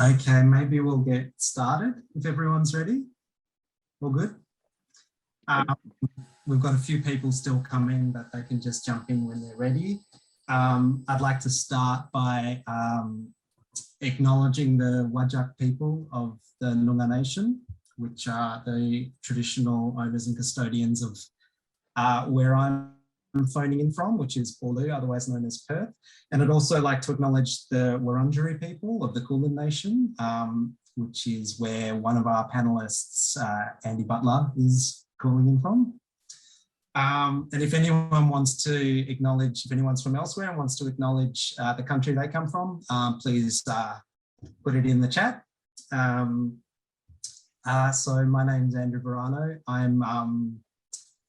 Okay, maybe we'll get started if everyone's ready. All good? We've got a few people still coming, but they can just jump in when they're ready. I'd like to start by acknowledging the Whadjuk people of the Noongar Nation, which are the traditional owners and custodians of where I'm phoning in from, which is Boorloo, otherwise known as Perth. And I'd also like to acknowledge the Wurundjeri people of the Kulin Nation, which is where one of our panelists, Andy Butler, is calling in from. And if anyone wants to acknowledge, if anyone's from elsewhere and wants to acknowledge the country they come from, please put it in the chat. So my name's Andrew Verano. I'm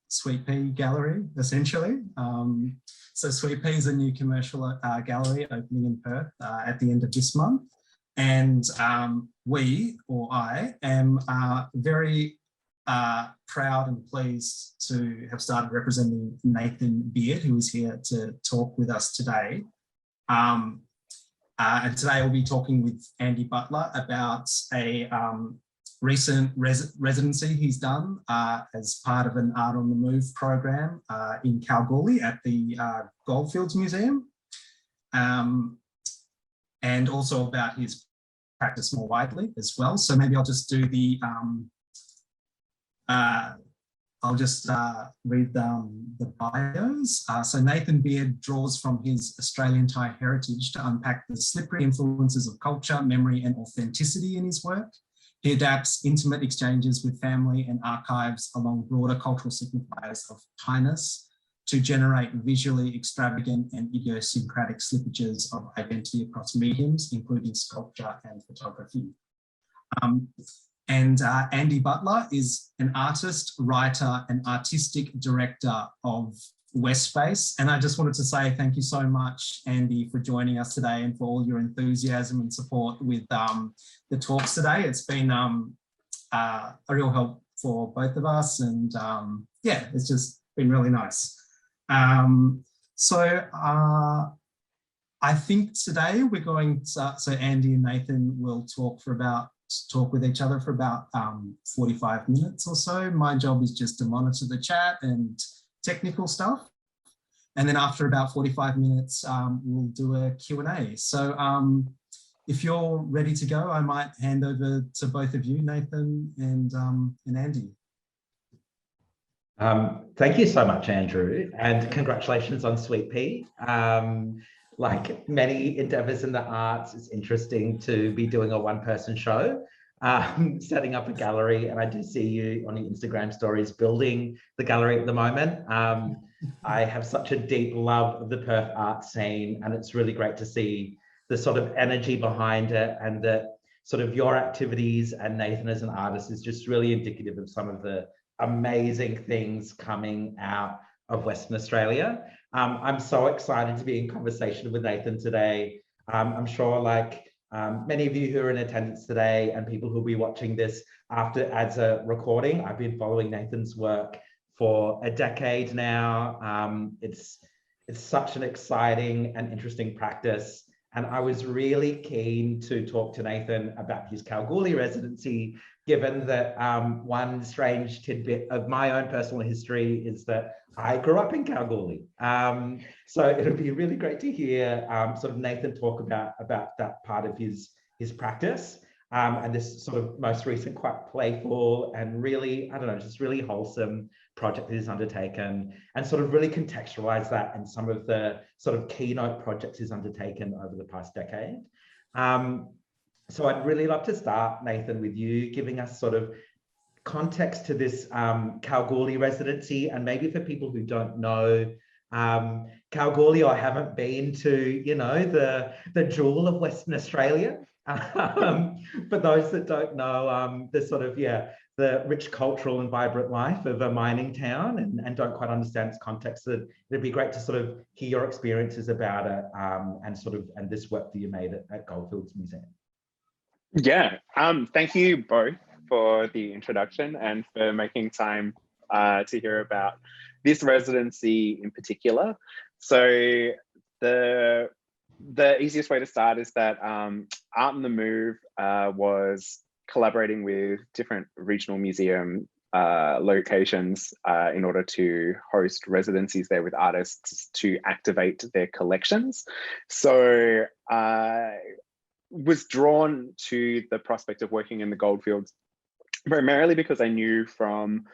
Sweet Pea Gallery, essentially. So Sweet Pea is a new commercial gallery opening in Perth at the end of this month. And I am very proud and pleased to have started representing Nathan Beard, who is here to talk with us today. And today we'll be talking with Andy Butler about a recent residency he's done as part of an Art on the Move program in Kalgoorlie at the Goldfields Museum, and also about his practice more widely as well. So maybe I'll just do the, I'll just read the bios. So Nathan Beard draws from his Australian Thai heritage to unpack the slippery influences of culture, memory and authenticity in his work. He adapts intimate exchanges with family and archives along broader cultural signifiers of Thainess to generate visually extravagant and idiosyncratic slippages of identity across mediums, including sculpture and photography. Andy Butler is an artist, writer, and artistic director of Westspace. And I just wanted to say thank you so much, Andy, for joining us today and for all your enthusiasm and support with the talks today. It's been a real help for both of us, and yeah, it's just been really nice. So I think today we're going to, so Andy and Nathan will talk with each other for about 45 minutes or so. My job is just to monitor the chat and technical stuff. And then after about 45 minutes, we'll do a Q&A. So if you're ready to go, I might hand over to both of you, Nathan and Andy. Thank you so much, Andrew, and congratulations on Sweet Pea. Like many endeavours in the arts, it's interesting to be doing a one-person show, setting up a gallery, and I do see you on your Instagram stories building the gallery at the moment. I have such a deep love of the Perth art scene, and it's really great to see the sort of energy behind it, and that sort of your activities and Nathan as an artist is just really indicative of some of the amazing things coming out of Western Australia. I'm so excited to be in conversation with Nathan today. I'm sure like many of you who are in attendance today and people who'll be watching this after as a recording, I've been following Nathan's work for a decade now. It's such an exciting and interesting practice. And I was really keen to talk to Nathan about his Kalgoorlie residency, given that one strange tidbit of my own personal history is that I grew up in Kalgoorlie. So it'll be really great to hear sort of Nathan talk about that part of his practice and this sort of most recent quite playful and really, I don't know, just really wholesome project that he's undertaken, and sort of really contextualize that in some of the sort of keynote projects he's undertaken over the past decade. So I'd really love to start, Nathan, with you giving us sort of context to this Kalgoorlie residency, and maybe for people who don't know Kalgoorlie or haven't been to, you know, the jewel of Western Australia. For those that don't know, the sort of, yeah, the rich cultural and vibrant life of a mining town, and don't quite understand its context, it'd be great to sort of hear your experiences about it, and this work that you made at Goldfields Museum. Yeah, thank you both for the introduction and for making time to hear about this residency in particular. So the the easiest way to start is that Art on the Move was collaborating with different regional museum locations in order to host residencies there with artists to activate their collections. So I was drawn to the prospect of working in the Goldfields primarily because I knew from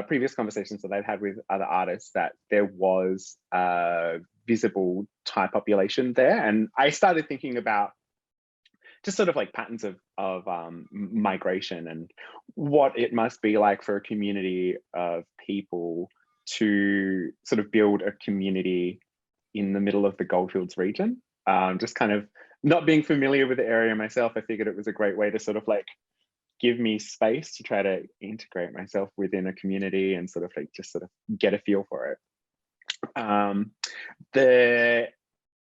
previous conversations that I've had with other artists that there was a visible Thai population there. And I started thinking about just sort of like patterns of migration and what it must be like for a community of people to sort of build a community in the middle of the Goldfields region. Just kind of not being familiar with the area myself, I figured it was a great way to sort of like give me space to try to integrate myself within a community and sort of like just sort of get a feel for it. The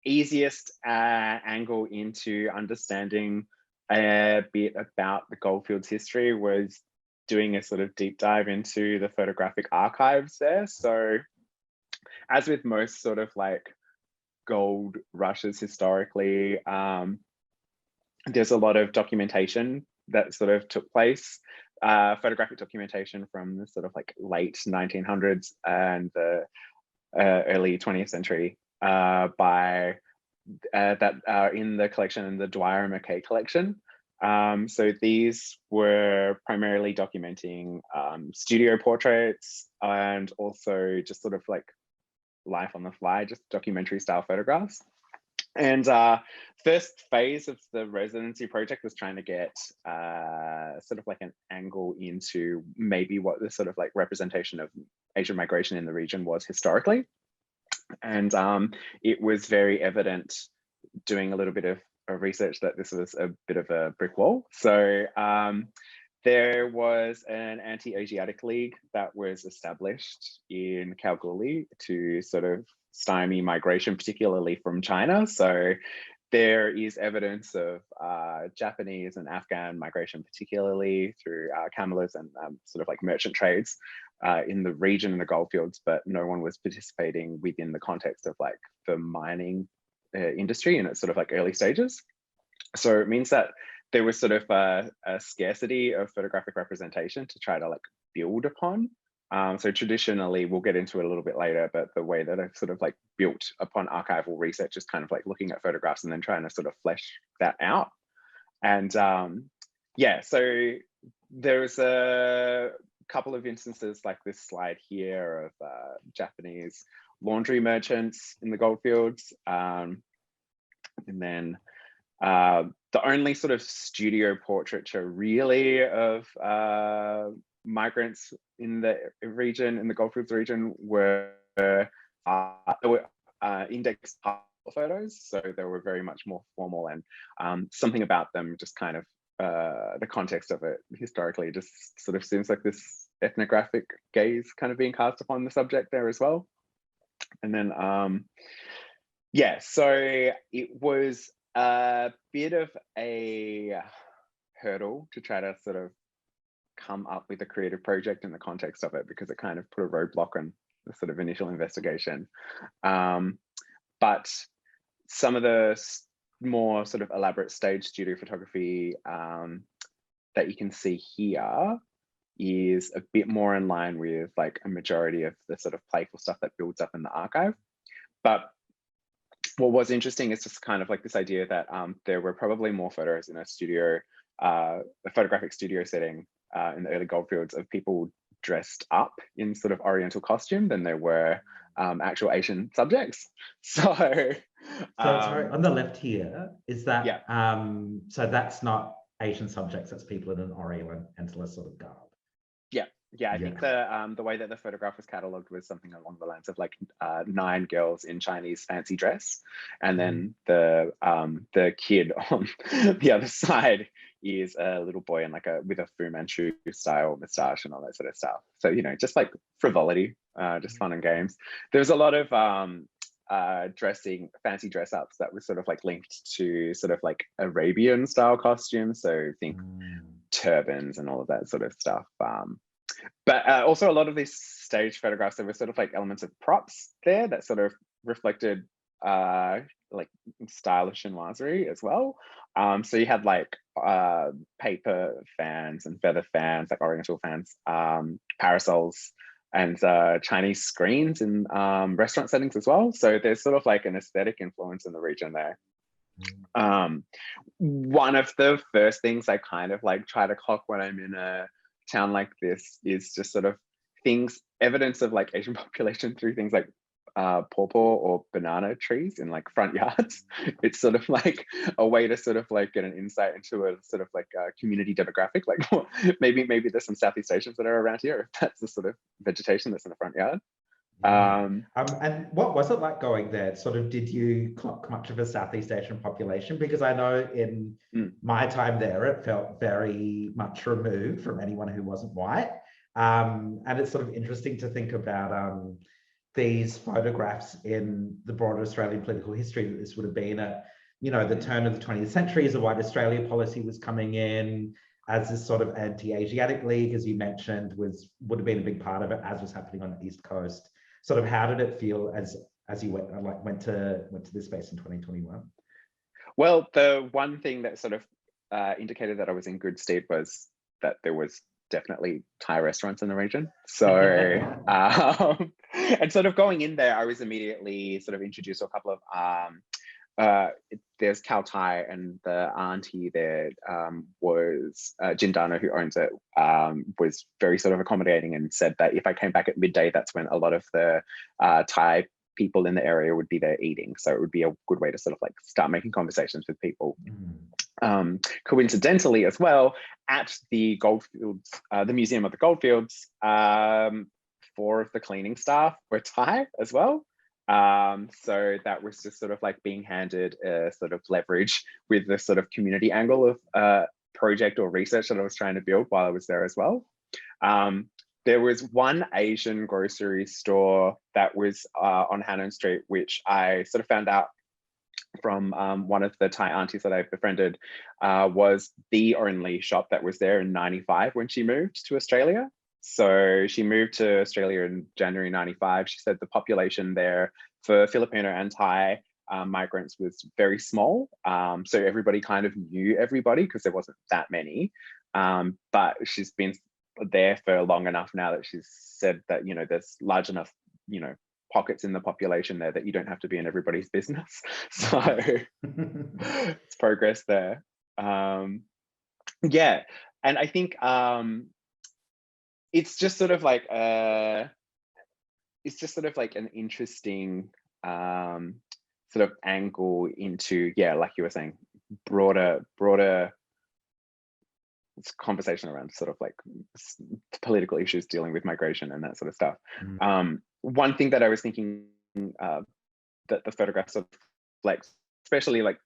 easiest angle into understanding a bit about the Goldfields history was doing a sort of deep dive into the photographic archives there. So as with most sort of like gold rushes historically, there's a lot of documentation that sort of took place, photographic documentation from the sort of like late 1900s and the early 20th century by that are in the collection, in the Dwyer and Mackay collection. So these were primarily documenting studio portraits and also just sort of like life on the fly, just documentary style photographs. And first phase of the residency project was trying to get sort of like an angle into maybe what the sort of like representation of Asian migration in the region was historically. And it was very evident doing a little bit of research that this was a bit of a brick wall. So there was an anti-Asiatic league that was established in Kalgoorlie to sort of stymie migration, particularly from China. So there is evidence of Japanese and Afghan migration, particularly through camelers and sort of like merchant trades in the region in the Goldfields, but no one was participating within the context of like the mining industry in its sort of like early stages. So it means that there was sort of a scarcity of photographic representation to try to like build upon. So traditionally, we'll get into it a little bit later, but the way that I've sort of like built upon archival research is kind of like looking at photographs and then trying to sort of flesh that out. And yeah, so there's a couple of instances like this slide here of Japanese laundry merchants in the Goldfields. And then the only sort of studio portraiture really of migrants in the region, in the Goldfields region, were indexed photos. So they were very much more formal, and something about them just kind of the context of it historically just sort of seems like this ethnographic gaze kind of being cast upon the subject there as well. And then yeah, so it was a bit of a hurdle to try to sort of come up with a creative project in the context of it, because it kind of put a roadblock on the sort of initial investigation. But some of the more sort of elaborate stage studio photography that you can see here is a bit more in line with like a majority of the sort of playful stuff that builds up in the archive. But what was interesting is just kind of like this idea that there were probably more photos in a studio, a photographic studio setting in the early Goldfields of people dressed up in sort of Oriental costume than there were actual Asian subjects. So, sorry, on the left here, is that, yeah. So that's not Asian subjects, that's people in an Oriental sort of garb. Yeah, I think the way that the photograph was catalogued was something along the lines of like 9 girls in Chinese fancy dress, and then the kid on the other side is a little boy in like with a Fu Manchu style moustache and all that sort of stuff. So, you know, just like frivolity, just fun and games. There's a lot of fancy dress ups that was sort of like linked to sort of like Arabian style costumes. So think turbans and all of that sort of stuff. But also a lot of these stage photographs, there were sort of like elements of props there that sort of reflected like stylish chinoiserie as well. So you had like paper fans and feather fans, like oriental fans, parasols, and Chinese screens in restaurant settings as well. So there's sort of like an aesthetic influence in the region there. One of the first things I kind of like try to clock when I'm in a town like this is just sort of evidence of like Asian population through things like pawpaw or banana trees in like front yards. It's sort of like a way to sort of like get an insight into a sort of like a community demographic. Like maybe there's some Southeast Asians that are around here, if that's the sort of vegetation that's in the front yard. And what was it like going there? Sort of, did you clock much of a Southeast Asian population? Because I know in my time there, it felt very much removed from anyone who wasn't white. And it's sort of interesting to think about these photographs in the broader Australian political history, that this would have been at, you know, the turn of the 20th century as a white Australia policy was coming in, as this sort of anti-Asiatic league, as you mentioned, would have been a big part of it, as was happening on the East Coast. Sort of, how did it feel as you went to this space in 2021? Well, the one thing that sort of indicated that I was in good stead was that there was definitely Thai restaurants in the region. So, and sort of going in there, I was immediately sort of introduced to a couple of, there's Khao Thai, and the auntie there was Jindana, who owns it, was very sort of accommodating and said that if I came back at midday, that's when a lot of the Thai people in the area would be there eating. So it would be a good way to sort of like start making conversations with people. Coincidentally as well, at the Goldfields, the Museum of the Goldfields, 4 of the cleaning staff were Thai as well. So that was just sort of like being handed a sort of leverage with the sort of community angle of project or research that I was trying to build while I was there as well. There was one Asian grocery store that was on Hannon Street, which I sort of found out from one of the Thai aunties that I befriended, was the only shop that was there in '95 when she moved to Australia. So she moved to Australia in January '95. She said the population there for Filipino and Thai migrants was very small. So everybody kind of knew everybody because there wasn't that many. But she's been there for long enough now that she's said that, you know, there's large enough, you know, pockets in the population there that you don't have to be in everybody's business. So it's progress there. Yeah, and I think it's just sort of like an interesting sort of angle into, yeah, like you were saying, broader conversation around sort of like political issues dealing with migration and that sort of stuff. One thing that I was thinking that the photographs sort of like, especially like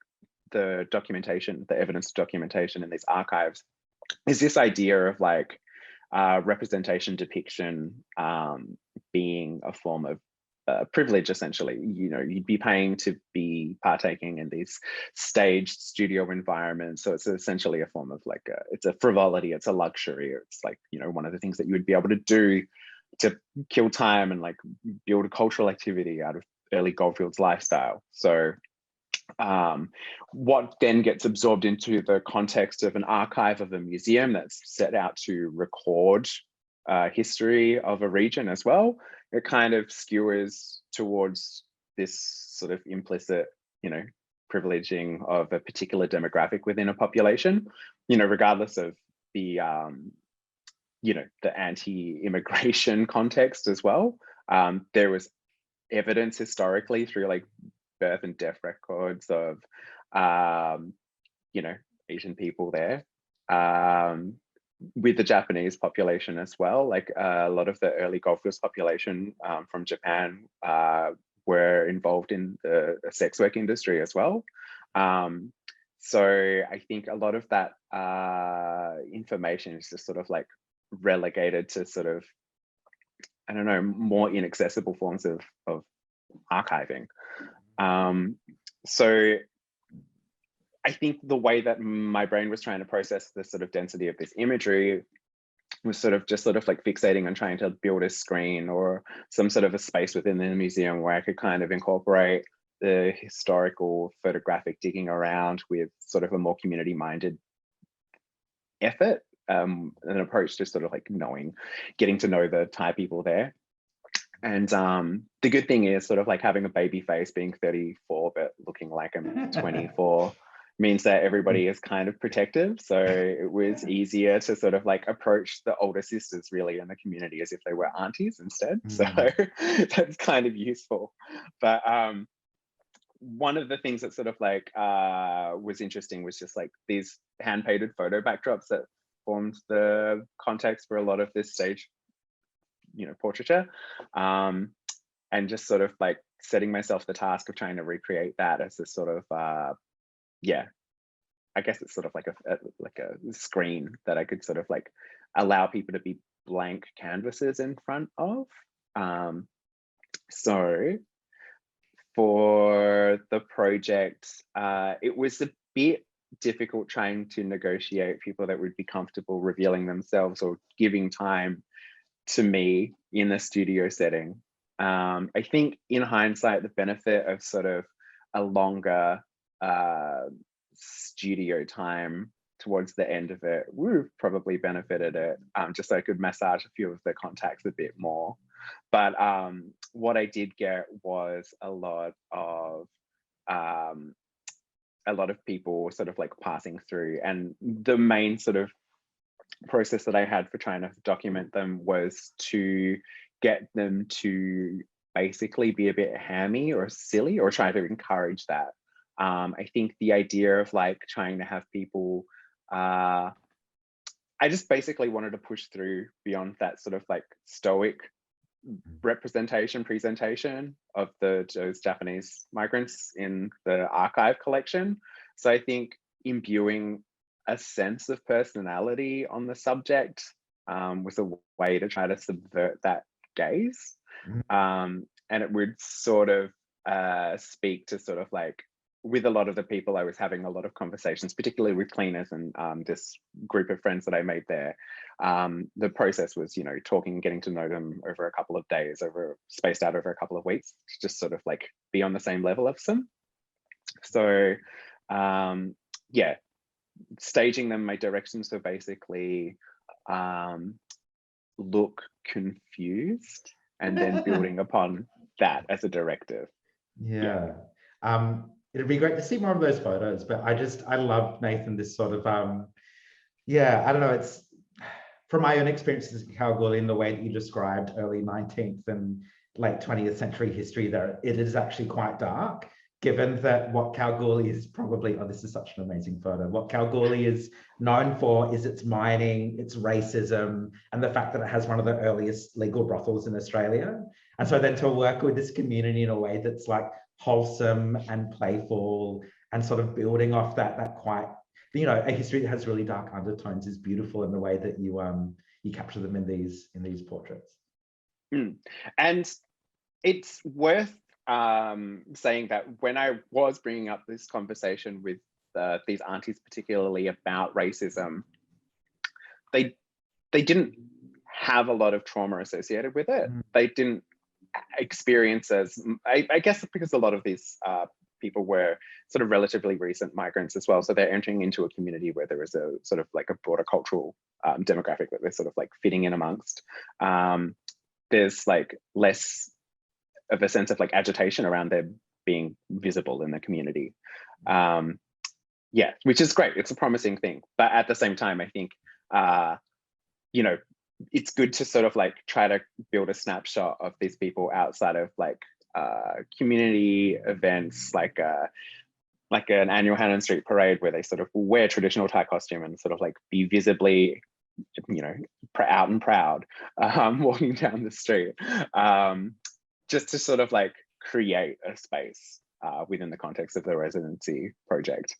the documentation, the evidence documentation in these archives, is this idea of like representation, depiction being a form of privilege, essentially. You know, you'd be paying to be partaking in these staged studio environments. So it's essentially a form of like, it's a frivolity, it's a luxury. It's like, you know, one of the things that you would be able to do to kill time and like build a cultural activity out of early Goldfields lifestyle. So what then gets absorbed into the context of an archive of a museum that's set out to record history of a region as well, it kind of skewers towards this sort of implicit, you know, privileging of a particular demographic within a population, you know, regardless of the, you know, the anti-immigration context as well. There was evidence historically through like birth and death records of, you know, Asian people there. With the Japanese population as well, like a lot of the early Goldfields population from Japan were involved in the sex work industry as well. So I think a lot of that information is just sort of like relegated to sort of, I don't know, more inaccessible forms of archiving. So I think the way that my brain was trying to process the sort of density of this imagery was sort of like fixating on trying to build a screen or some sort of a space within the museum where I could kind of incorporate the historical photographic digging around with sort of a more community-minded effort, an approach to sort of like getting to know the Thai people there. And the good thing is sort of like having a baby face, being 34 but looking like I'm 24 means that everybody is kind of protective. So it was easier to sort of like approach the older sisters really in the community as if they were aunties instead. So that's kind of useful. But one of the things that sort of like was interesting was just like these hand-painted photo backdrops that formed the context for a lot of this stage, portraiture, and just sort of like setting myself the task of trying to recreate that as a sort of I guess it's sort of like a screen that I could sort of like allow people to be blank canvases in front of. So for the project, it was a bit difficult trying to negotiate people that would be comfortable revealing themselves or giving time to me in a studio setting. I think in hindsight, the benefit of sort of a longer studio time towards the end of it would have probably benefited it, just so I could massage a few of the contacts a bit more. But what I did get was a lot of people sort of like passing through, and the main sort of process that I had for trying to document them was to get them to basically be a bit hammy or silly, or try to encourage that. I think the idea of like trying to have people, I just basically wanted to push through beyond that sort of like stoic presentation of those Japanese migrants in the archive collection. So I think imbuing a sense of personality on the subject was a way to try to subvert that gaze. And it would sort of speak to sort of like, with a lot of the people I was having a lot of conversations, particularly with cleaners and this group of friends that I made there. The process was, talking, getting to know them over a couple of days, spaced out over a couple of weeks, to just sort of like be on the same level as them. So yeah, staging them, my directions were basically look confused, and then building upon that as a directive. Yeah. It'd be great to see more of those photos, but I love, Nathan, this sort of I don't know, it's from my own experiences in Kalgoorlie, in the way that you described early 19th and late 20th century history, there it is actually quite dark, given that what Kalgoorlie is probably, this is such an amazing photo, what Kalgoorlie is known for is its mining, its racism, and the fact that it has one of the earliest legal brothels in Australia. And so then to work with this community in a way that's like wholesome and playful and sort of building off that quite, a history that has really dark undertones is beautiful in the way that you capture them in these portraits. And it's worth saying that when I was bringing up this conversation with these aunties, particularly about racism, they didn't have a lot of trauma associated with it. They didn't experience as, I guess because a lot of these people were sort of relatively recent migrants as well. So they're entering into a community where there is a sort of like a broader cultural demographic that they're sort of like fitting in amongst. There's like less of a sense of like agitation around their being visible in the community. Yeah, which is great. It's a promising thing. But at the same time, I think, it's good to sort of like try to build a snapshot of these people outside of like community events, like an annual Hannon Street parade where they sort of wear traditional Thai costume and sort of like be visibly, out and proud, walking down the street, just to sort of like create a space within the context of the residency project.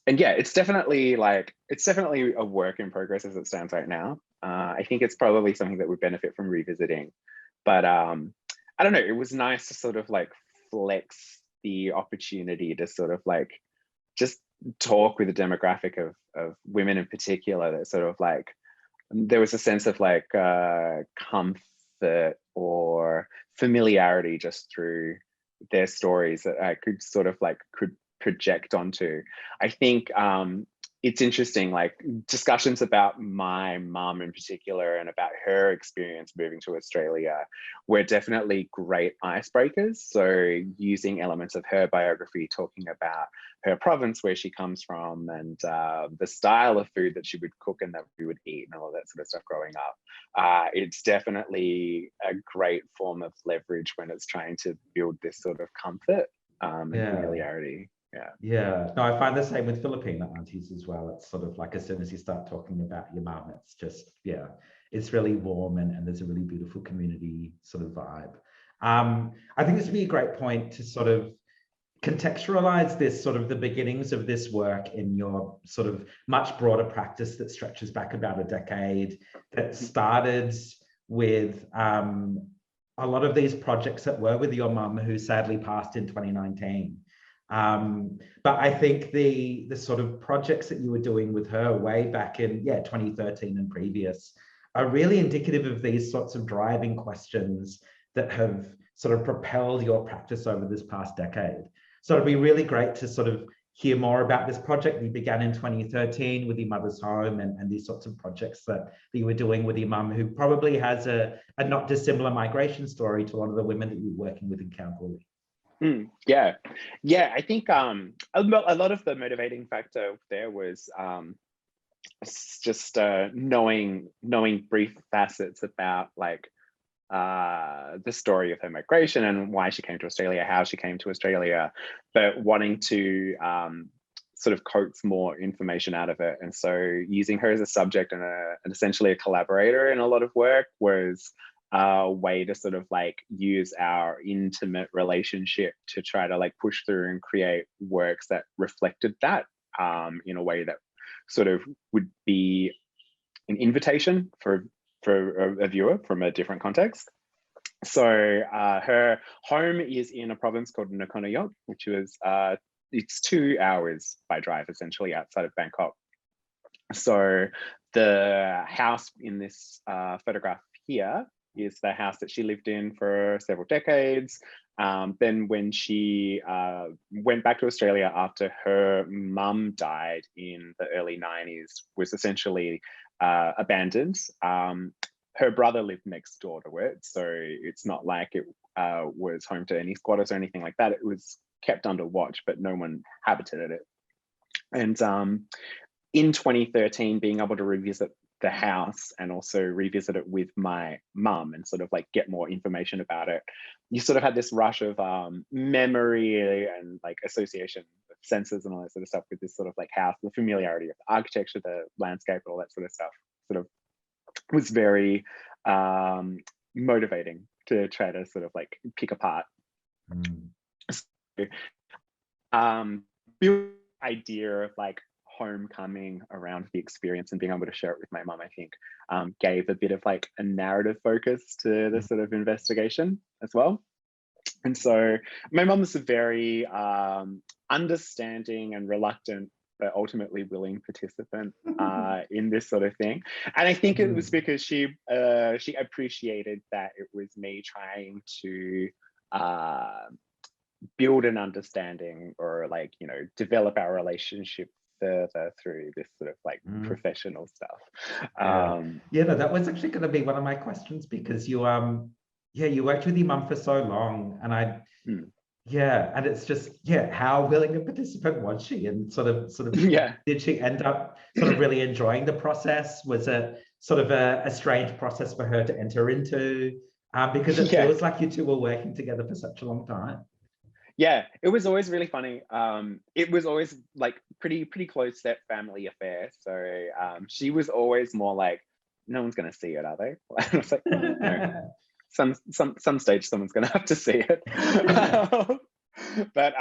And yeah, it's definitely a work in progress as it stands right now. I think it's probably something that would benefit from revisiting, but I don't know, it was nice to sort of like flex the opportunity to sort of like just talk with the demographic of women in particular, that sort of like, there was a sense of like comfort or familiarity just through their stories that I could sort of like could project onto. I think it's interesting, like discussions about my mum in particular and about her experience moving to Australia were definitely great icebreakers. So using elements of her biography, talking about her province, where she comes from, and the style of food that she would cook and that we would eat and all that sort of stuff growing up. It's definitely a great form of leverage when it's trying to build this sort of comfort and familiarity. Yeah, no, I find the same with Filipino aunties as well. It's sort of like as soon as you start talking about your mum, it's just, it's really warm and there's a really beautiful community sort of vibe. I think this would be a great point to sort of contextualize this sort of the beginnings of this work in your sort of much broader practice that stretches back about a decade, that started with a lot of these projects that were with your mum, who sadly passed in 2019. But I think the sort of projects that you were doing with her way back in 2013 and previous are really indicative of these sorts of driving questions that have sort of propelled your practice over this past decade. So it'd be really great to sort of hear more about this project that you began in 2013 with your mother's home, and these sorts of projects that you were doing with your mum, who probably has a not dissimilar migration story to a lot of the women that you're working with in Kalgoorlie. Yeah, I think a lot of the motivating factor there was just knowing brief facets about like the story of her migration and why she came to Australia, how she came to Australia, but wanting to sort of coax more information out of it. And so using her as a subject and essentially a collaborator in a lot of work was a way to sort of like use our intimate relationship to try to like push through and create works that reflected that in a way that sort of would be an invitation for a viewer from a different context. So her home is in a province called Nakhon, which was it's 2 hours by drive essentially outside of Bangkok. So the house in this photograph here is the house that she lived in for several decades. Then when she went back to Australia after her mum died in the early 90s, was essentially abandoned. Her brother lived next door to it, so it's not like it was home to any squatters or anything like that. It was kept under watch, but no one habited it. And in 2013, being able to revisit the house and also revisit it with my mum and sort of like get more information about it, you sort of had this rush of memory and like association of senses and all that sort of stuff with this sort of like house, the familiarity of the architecture, the landscape, all that sort of stuff sort of was very motivating to try to sort of like pick apart. Build idea of like homecoming around the experience and being able to share it with my mum, I think gave a bit of like a narrative focus to the sort of investigation as well. And so my mum was a very understanding and reluctant but ultimately willing participant in this sort of thing. And I think it was because she appreciated that it was me trying to build an understanding or like, you know, develop our relationship further through this sort of like professional stuff. No, that was actually going to be one of my questions, because you you worked with your mum for so long, and and it's just how willing a participant was she, and sort of did she end up sort of really enjoying the process? Was it sort of a strange process for her to enter into, because it feels like you two were working together for such a long time? Yeah, it was always really funny. It was always like pretty close set family affair. So she was always more like, no one's going to see it, are they? And I was like, no. Some stage someone's going to have to see it. But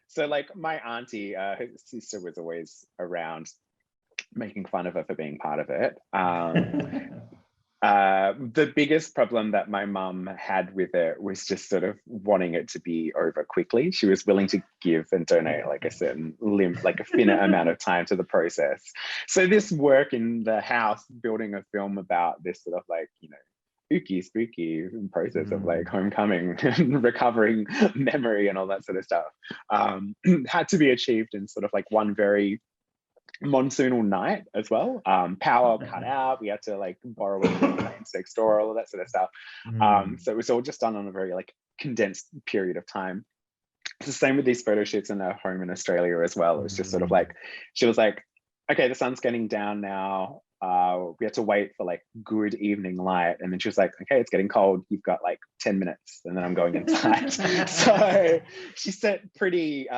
so like my auntie, her sister was always around making fun of her for being part of it. The biggest problem that my mum had with it was just sort of wanting it to be over quickly. She was willing to give and donate like a certain like a finite amount of time to the process. So this work in the house, building a film about this sort of like, you know, spooky process of like homecoming and recovering memory and all that sort of stuff. Had to be achieved in sort of like one very monsoonal night as well. Power cut out, we had to like borrow it from the mains next door, all of that sort of stuff. So it was all just done on a very like condensed period of time. It's the same with these photo shoots in her home in Australia as well. It was just sort of like, she was like, okay, the sun's getting down now. We had to wait for like good evening light. And then she was like, okay, it's getting cold. You've got like 10 minutes and then I'm going inside. So she set pretty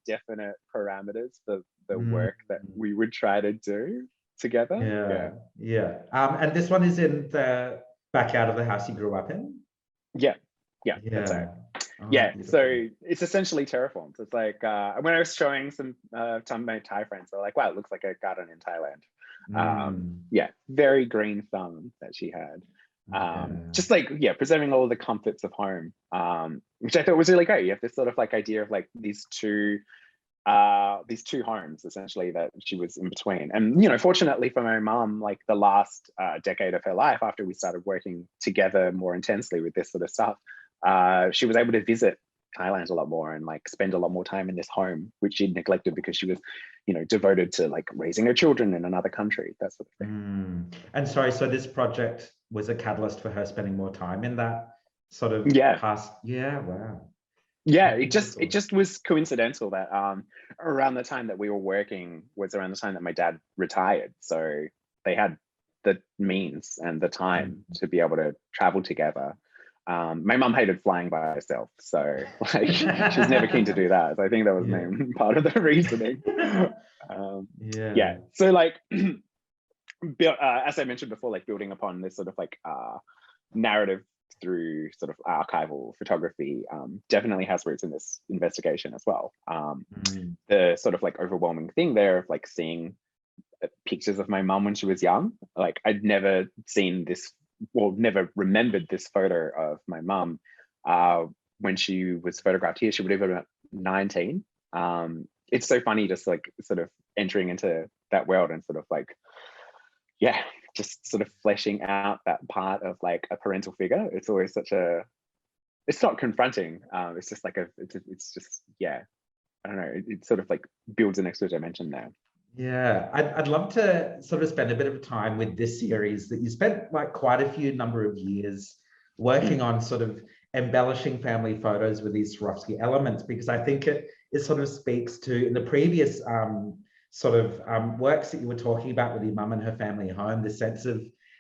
definite parameters for the work that we would try to do together. Yeah. And this one is in the backyard of the house you grew up in? Yeah, that's right. Beautiful. So it's essentially terraformed. It's like when I was showing some of my Thai friends, they're like, wow, it looks like a garden in Thailand. Very green thumb that she had. Just like preserving all the comforts of home, which I thought was really great. You have this sort of like idea of like these two homes essentially that she was in between. And you know, fortunately for my mum, like the last decade of her life, after we started working together more intensely with this sort of stuff, she was able to visit Thailand a lot more and like spend a lot more time in this home, which she'd neglected because she was, you know, devoted to like raising her children in another country, that sort of thing. And sorry, so this project was a catalyst for her spending more time in that sort of past. Wow. It just was coincidental that around the time that we were working was around the time that my dad retired. So they had the means and the time to be able to travel together. My mum hated flying by herself, so like she was never keen to do that. So I think that was main part of the reasoning. So like as I mentioned before, like building upon this sort of like narrative through sort of archival photography definitely has roots in this investigation as well. The sort of like overwhelming thing there of like seeing pictures of my mum when she was young, like I'd never seen this, well, never remembered this photo of my mum when she was photographed here. She would have been about 19. It's so funny just like sort of entering into that world and sort of like just sort of fleshing out that part of like a parental figure. It's always such a, it's not confronting. It's just like it's just, I don't know. It sort of like builds an extra dimension there. Yeah, I'd love to sort of spend a bit of time with this series that you spent like quite a few number of years working on, sort of embellishing family photos with these Swarovski elements, because I think it sort of speaks to, in the previous works that you were talking about with your mum and her family home,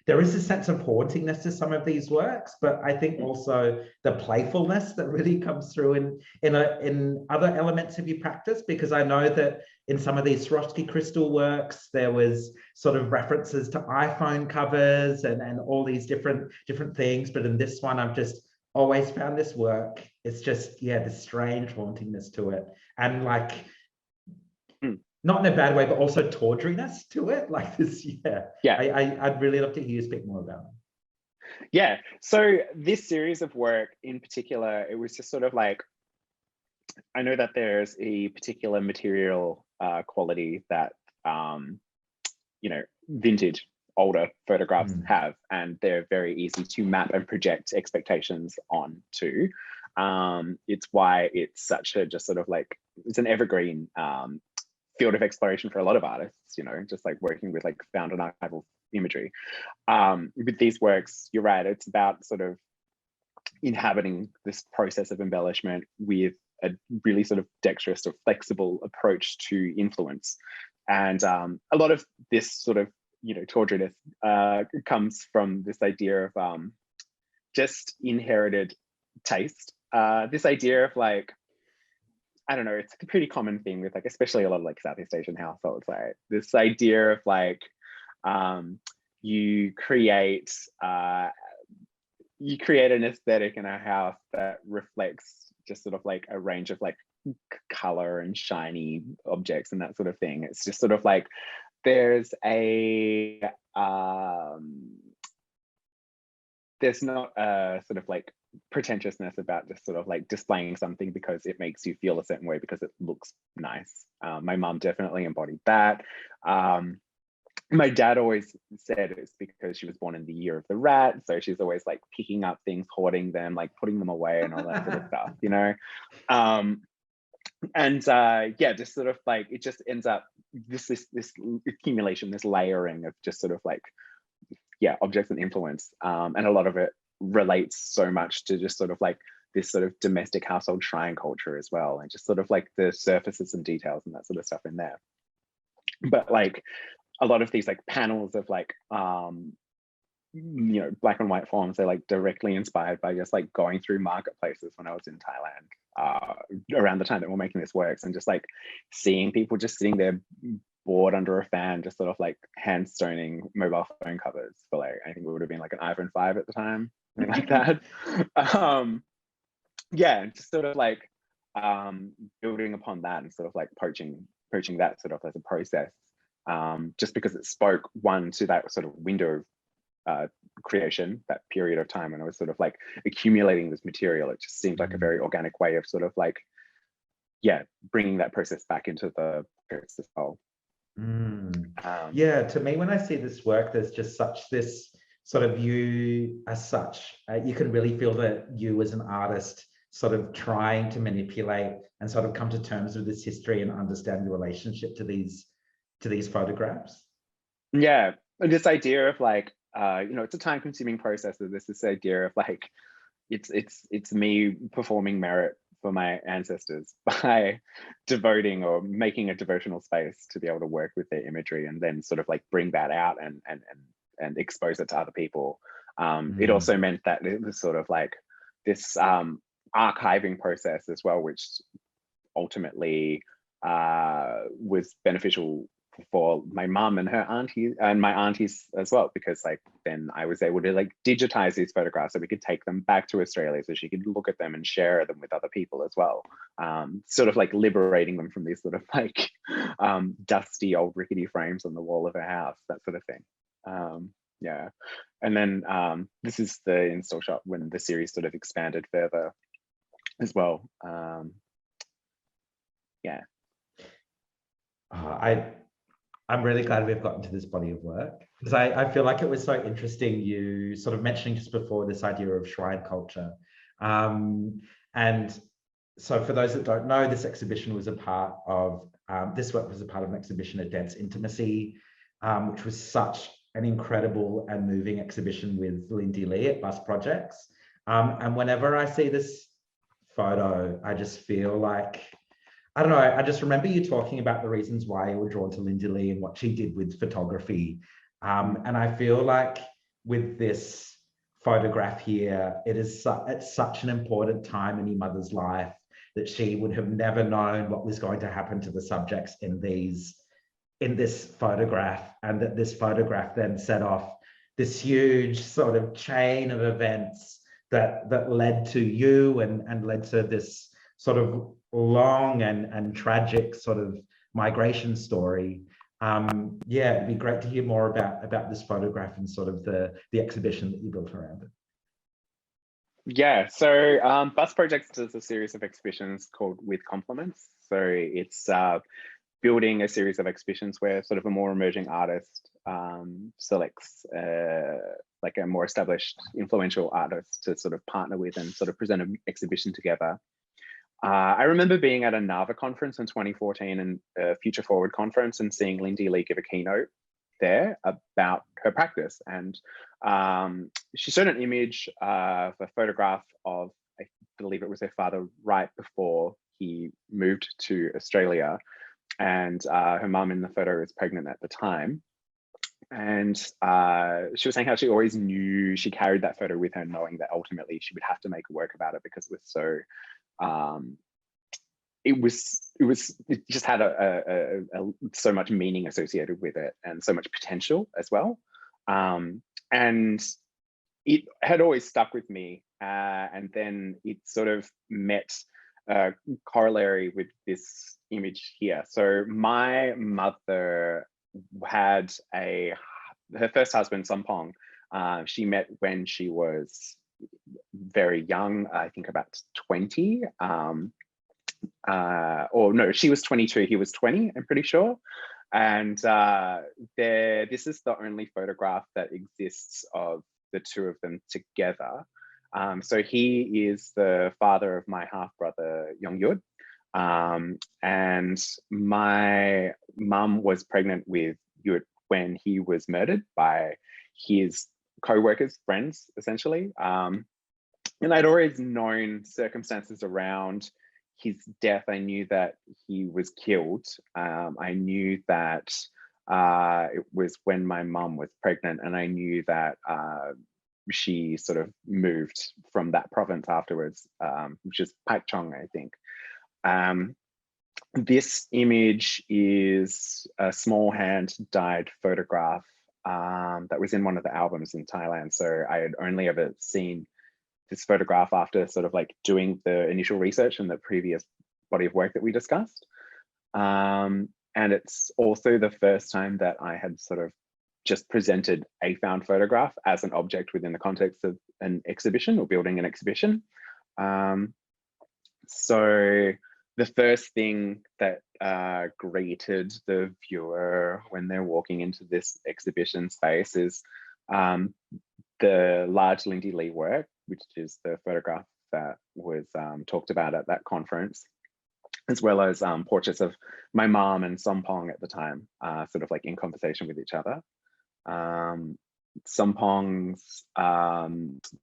there is a sense of hauntingness to some of these works, but I think also the playfulness that really comes through in other elements of your practice, because I know that in some of these Swarovski crystal works, there was sort of references to iPhone covers and all these different things. But in this one, I've just always found this work, it's just, this strange hauntingness to it. And like, not in a bad way, but also tawdriness to it. Like this, I'd really love to hear you speak more about it. So this series of work in particular, it was just sort of like, I know that there's a particular material quality that, vintage, older photographs have, and they're very easy to map and project expectations onto. It's why it's such a just sort of like, it's an evergreen field of exploration for a lot of artists, just like working with like found and archival imagery. With these works, you're right, it's about sort of inhabiting this process of embellishment with a really sort of dexterous or flexible approach to influence. And a lot of this sort of, tawdriness comes from this idea of just inherited taste. This idea of like, I don't know, it's a pretty common thing with like, especially a lot of like Southeast Asian households, right? This idea of like, you create an aesthetic in a house that reflects just sort of like a range of like color and shiny objects and that sort of thing. It's just sort of like, there's not a sort of like pretentiousness about just sort of like displaying something because it makes you feel a certain way because it looks nice. My mum definitely embodied that. my dad always said it's because she was born in the year of the rat, so she's always like picking up things, hoarding them, like putting them away and all that sort of stuff, you know. Yeah, just sort of like it just ends up this accumulation, this layering of just sort of like, yeah, objects and influence, and a lot of it relates so much to just sort of like this sort of domestic household shrine culture as well, and just sort of like the surfaces and details and that sort of stuff in there. But like a lot of these like panels of like you know, black and white forms, they're like directly inspired by just like going through marketplaces when I was in Thailand around the time that we're making this works, and just like seeing people just sitting there bored under a fan, just sort of like hand stoning mobile phone covers for like, I think it would have been like an iPhone 5 at the time, something like that. Yeah, just sort of like building upon that and sort of like poaching that sort of as a process, just because it spoke one to that sort of window of creation, that period of time when I was sort of like accumulating this material. It just seemed like a very organic way of sort of like, yeah, bringing that process back into the process as well. Yeah, to me, when I see this work, there's just such this sort of you as such, you can really feel that you as an artist sort of trying to manipulate and sort of come to terms with this history and understand your relationship to these photographs. Yeah, and this idea of like, you know, it's a time-consuming process. So this idea of like, it's me performing merit for my ancestors by devoting or making a devotional space to be able to work with their imagery and then sort of like bring that out and expose it to other people. It also meant that it was sort of like this archiving process as well, which ultimately was beneficial for my mum and her auntie and my aunties as well, because like then I was able to like digitize these photographs so we could take them back to Australia so she could look at them and share them with other people as well, sort of like liberating them from these sort of like dusty old rickety frames on the wall of her house, that sort of thing. Yeah, and then this is the install shot when the series sort of expanded further as well. Yeah. I'm really glad we've gotten to this body of work, because I feel like it was so interesting, you sort of mentioning just before this idea of shrine culture. And so for those that don't know, this exhibition was a part of, this work was a part of an exhibition at Dense Intimacy, which was such an incredible and moving exhibition with Lindy Lee at Bus Projects. And whenever I see this photo, I just feel like, I don't know, I just remember you talking about the reasons why you were drawn to Lindy Lee and what she did with photography. And I feel like with this photograph here, it is at such an important time in your mother's life that she would have never known what was going to happen to the subjects in this photograph, and that this photograph then set off this huge sort of chain of events that led to you and led to this sort of long and tragic sort of migration story. Yeah, it'd be great to hear more about this photograph and sort of the exhibition that you built around it. Yeah, so Bus Projects does a series of exhibitions called With Compliments. So it's building a series of exhibitions where sort of a more emerging artist selects like a more established, influential artist to sort of partner with and sort of present an exhibition together. I remember being at a NAVA conference in 2014 and a Future Forward conference and seeing Lindy Lee give a keynote there about her practice. And she showed an image of a photograph of, I believe it was her father right before he moved to Australia. And her mum in the photo was pregnant at the time. And she was saying how she always knew, she carried that photo with her, knowing that ultimately she would have to make a work about it because it was so, it just had so much meaning associated with it and so much potential as well. And it had always stuck with me. And then it sort of met a corollary with this image here. So my mother had her first husband, Sampong, she met when she was very young, I think about 20, or no, she was 22, he was 20, I'm pretty sure. And this is the only photograph that exists of the two of them together. So he is the father of my half brother, Yongyud. And my mum was pregnant with Yud when he was murdered by his co-workers, friends, essentially. And I'd always known circumstances around his death. I knew that he was killed. I knew that it was when my mum was pregnant, and I knew that she sort of moved from that province afterwards, which is Pakchong, I think. This image is a small hand-dyed photograph that was in one of the albums in Thailand. So I had only ever seen this photograph after sort of like doing the initial research in the previous body of work that we discussed. And it's also the first time that I had sort of just presented a found photograph as an object within the context of an exhibition or building an exhibition. So the first thing that greeted the viewer when they're walking into this exhibition space is the large Lindy Lee work, which is the photograph that was talked about at that conference, as well as portraits of my mom and Sompong at the time, sort of like in conversation with each other. Sompong's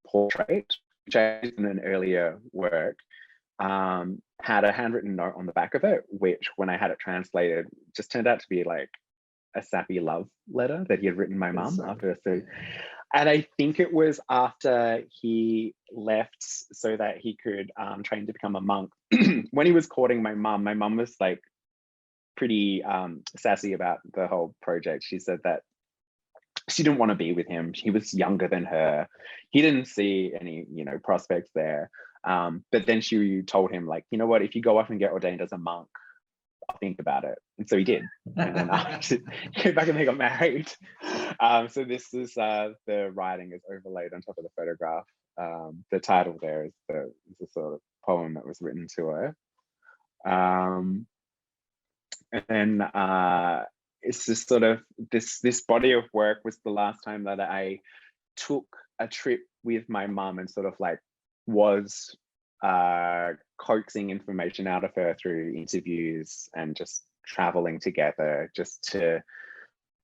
portrait, which I used in an earlier work, had a handwritten note on the back of it, which when I had it translated, just turned out to be like a sappy love letter that he had written my mum after. And I think it was after he left so that he could train to become a monk. When he was courting my mum was like pretty sassy about the whole project. She said that she didn't want to be with him. He was younger than her. He didn't see any, prospects there. But then she told him, like, you know what, if you go off and get ordained as a monk, I'll think about it. And so he did. And then he came back and they got married. So this is the writing is overlaid on top of the photograph. The title there is the sort of poem that was written to her. And then it's just sort of this body of work was the last time that I took a trip with my mum and sort of like was coaxing information out of her through interviews and just traveling together just to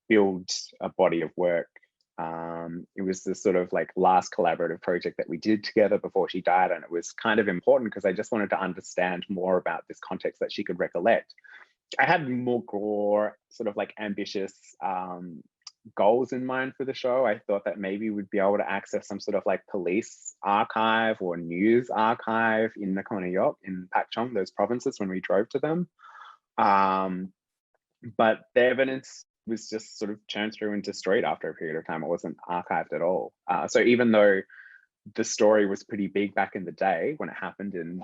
build a body of work. It was the sort of like last collaborative project that we did together before she died, and it was kind of important because I just wanted to understand more about this context that she could recollect. I had more sort of like ambitious goals in mind for the show. I thought that maybe we'd be able to access some sort of like police archive or news archive in Nakhon Nayok, in Pakchong, those provinces, when we drove to them. But the evidence was just sort of churned through and destroyed after a period of time. It wasn't archived at all. So even though the story was pretty big back in the day when it happened in,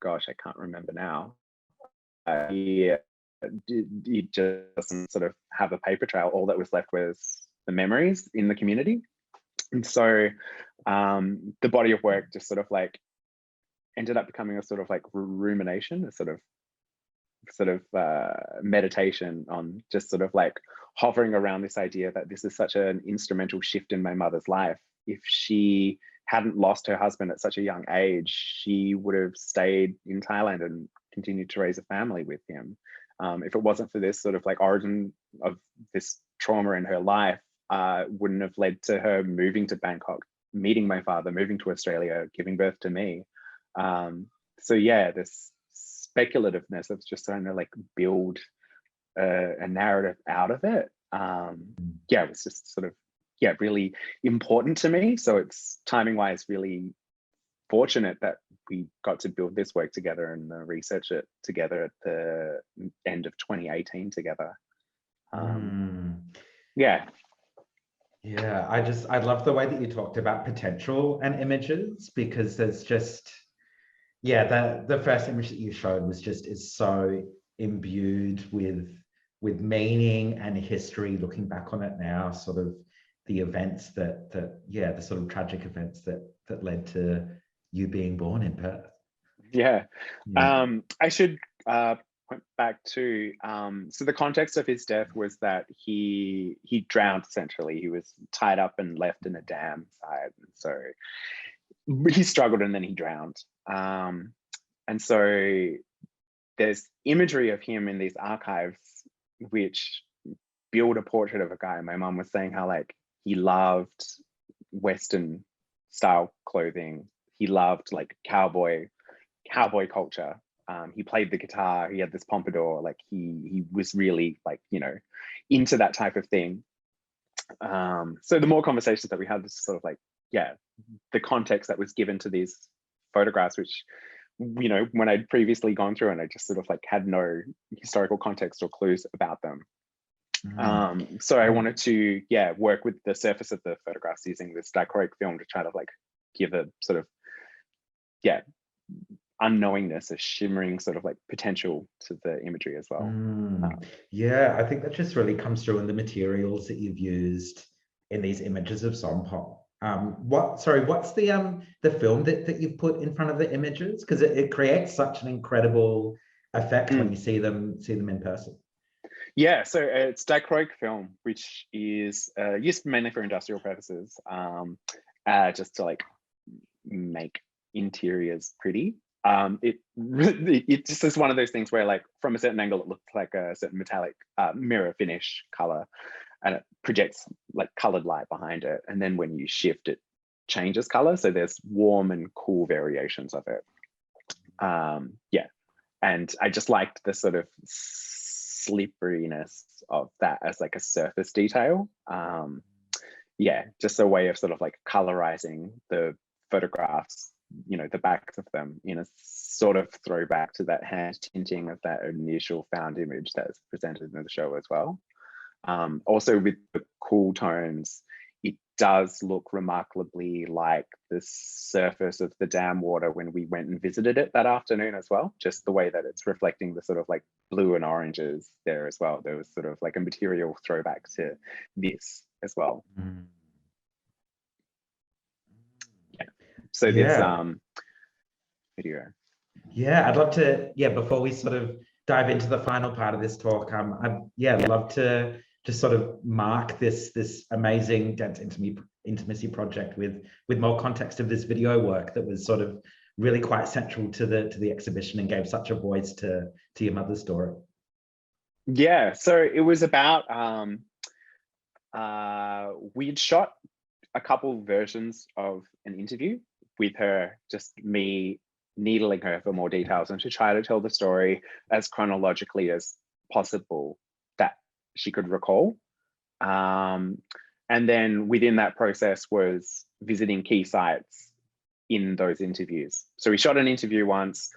gosh, I can't remember now. It just doesn't sort of have a paper trail. All that was left was the memories in the community. And so the body of work just sort of like ended up becoming a sort of like rumination, a sort of meditation on just sort of like hovering around this idea that this is such an instrumental shift in my mother's life. If she hadn't lost her husband at such a young age, she would have stayed in Thailand and continued to raise a family with him. If it wasn't for this sort of like origin of this trauma in her life, wouldn't have led to her moving to Bangkok, meeting my father, moving to Australia, giving birth to me. So yeah, this speculativeness of just trying to like build a narrative out of it. Yeah, it was just sort of, yeah, really important to me. So it's timing wise really fortunate that we got to build this work together and research it together at the end of 2018 together. Yeah. Yeah, I love the way that you talked about potential and images, because there's just, yeah, the first image that you showed is so imbued with meaning and history. Looking back on it now, sort of the events the sort of tragic events that led to you being born in Perth. Yeah. I should went back to, so the context of his death was that he drowned essentially. He was tied up and left in a dam side. So he struggled and then he drowned. And so there's imagery of him in these archives which build a portrait of a guy. My mum was saying how like he loved Western style clothing. He loved like cowboy culture. He played the guitar. He had this pompadour. Like he was really like, you know, into that type of thing. So the more conversations that we had, this sort of like, yeah, the context that was given to these photographs, which, you know, when I'd previously gone through and I just sort of like had no historical context or clues about them. So I wanted to, yeah, work with the surface of the photographs using this dichroic film to try to like give a sort of, yeah, unknowingness, a shimmering sort of like potential to the imagery as well. Yeah, I think that just really comes through in the materials that you've used in these images of Sompop. What's the film that you've put in front of the images? Because it creates such an incredible effect when you see them in person. Yeah, so it's dichroic film, which is used mainly for industrial purposes, just to like make interiors pretty. It just is one of those things where like from a certain angle it looks like a certain metallic mirror finish color, and it projects like colored light behind it, and then when you shift it changes color, so there's warm and cool variations of it. Yeah, and I just liked the sort of slipperiness of that as like a surface detail. Yeah, just a way of sort of like colorizing the photographs, you know, the backs of them in a sort of throwback to that hand tinting of that initial found image that's presented in the show as well. Also with the cool tones, it does look remarkably like the surface of the dam water when we went and visited it that afternoon as well. Just the way that it's reflecting the sort of like blue and oranges there as well. There was sort of like a material throwback to this as well. Yeah. So this video. Yeah, I'd love to, before we sort of dive into the final part of this talk, I'd love to just sort of mark this amazing dance intimacy project with more context of this video work that was sort of really quite central to the exhibition and gave such a voice to your mother's story. Yeah, so it was about we'd shot a couple versions of an interview with her, just me needling her for more details and to try to tell the story as chronologically as possible that she could recall. And then within that process was visiting key sites in those interviews. So we shot an interview once,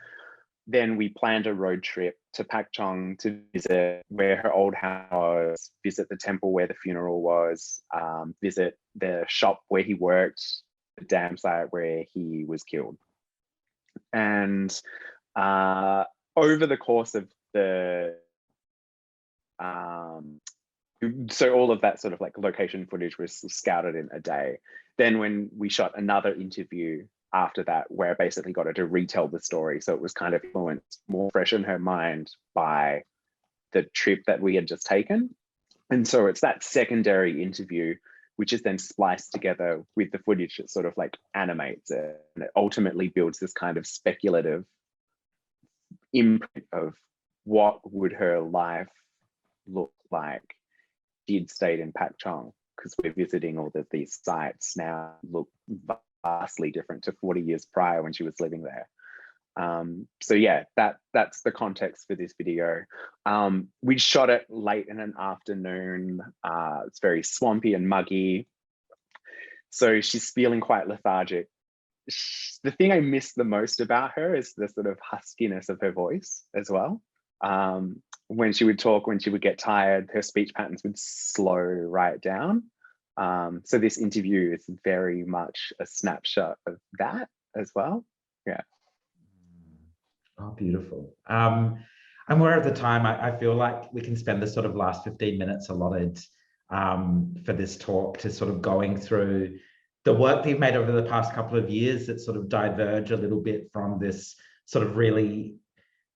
then we planned a road trip to Pak Chong to visit where her old house was, visit the temple where the funeral was, visit the shop where he worked, the dam site where he was killed. And over the course of the so all of that sort of like location footage was scouted in a day. Then when we shot another interview after that, where I basically got her to retell the story, so it was kind of influenced, more fresh in her mind by the trip that we had just taken. And so it's that secondary interview which is then spliced together with the footage that sort of like animates it, and it ultimately builds this kind of speculative imprint of what would her life look like if she'd stayed in Pak Chong, because we're visiting all of these sites now look vastly different to 40 years prior when she was living there. So yeah, that's the context for this video. We shot it late in an afternoon. It's very swampy and muggy, so she's feeling quite lethargic. The thing I miss the most about her is the sort of huskiness of her voice as well. When she would talk, when she would get tired, her speech patterns would slow right down. So this interview is very much a snapshot of that as well. Yeah. Oh, beautiful. And we're at the time, I feel like we can spend the sort of last 15 minutes allotted for this talk to sort of going through the work that you've made over the past couple of years that sort of diverge a little bit from this sort of really